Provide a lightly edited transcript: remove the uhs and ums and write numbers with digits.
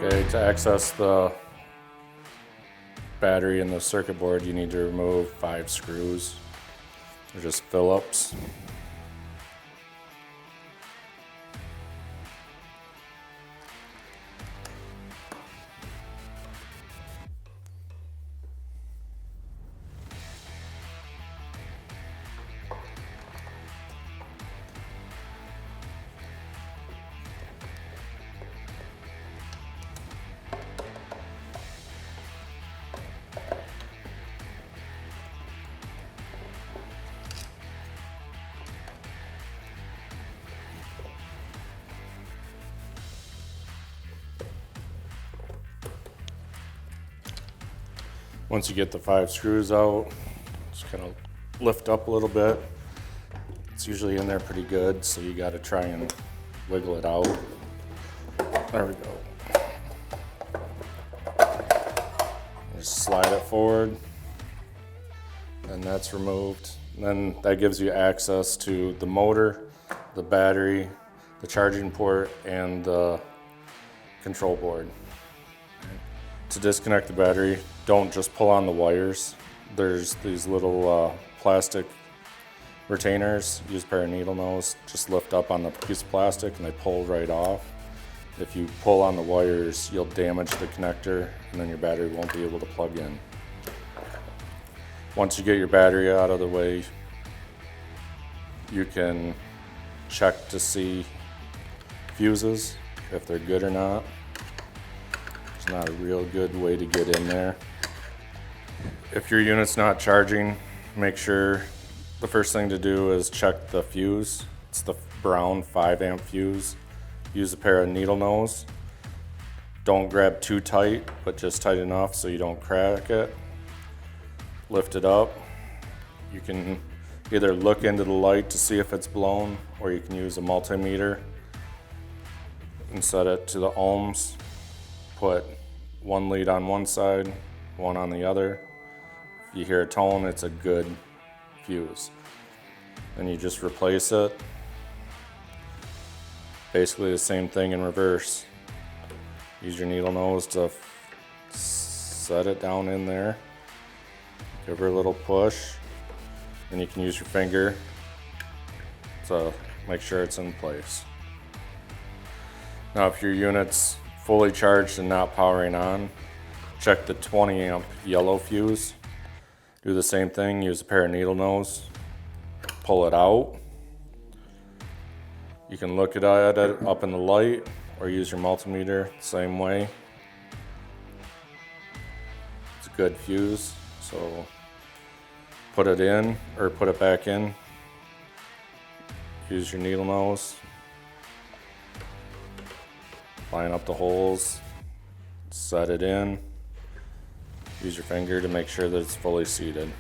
Okay, to access the battery in the circuit board, you need to remove 5 screws. They're just Phillips. Once you get the 5 screws out, just kind of lift up a little bit. It's usually in there pretty good, so you got to try and wiggle it out. There we go. Just slide it forward, and that's removed. And then that gives you access to the motor, the battery, the charging port, and the control board. To disconnect the battery, don't just pull on the wires. There's these little plastic retainers. Use a pair of needle nose. Just lift up on the piece of plastic and they pull right off. If you pull on the wires, you'll damage the connector and then your battery won't be able to plug in. Once you get your battery out of the way, you can check to see fuses, if they're good or not. It's not a real good way to get in there. If your unit's not charging, make sure the first thing to do is check the fuse. It's the brown 5 amp fuse. Use a pair of needle nose. Don't grab too tight, but just tight enough so you don't crack it. Lift it up. You can either look into the light to see if it's blown, or you can use a multimeter and set it to the ohms. Put 1 lead on one side, 1 on the other. If you hear a tone, it's a good fuse. Then you just replace it. Basically the same thing in reverse. Use your needle nose to set it down in there. Give her a little push. Then you can use your finger to make sure it's in place. Now if your unit's fully charged and not powering on, check the 20 amp yellow fuse. Do the same thing, use a pair of needle nose, pull it out. You can look at it up in the light or use your multimeter the same way. It's a good fuse, so put it in or put it back in. Use your needle nose. Line up the holes, set it in. Use your finger to make sure that it's fully seated.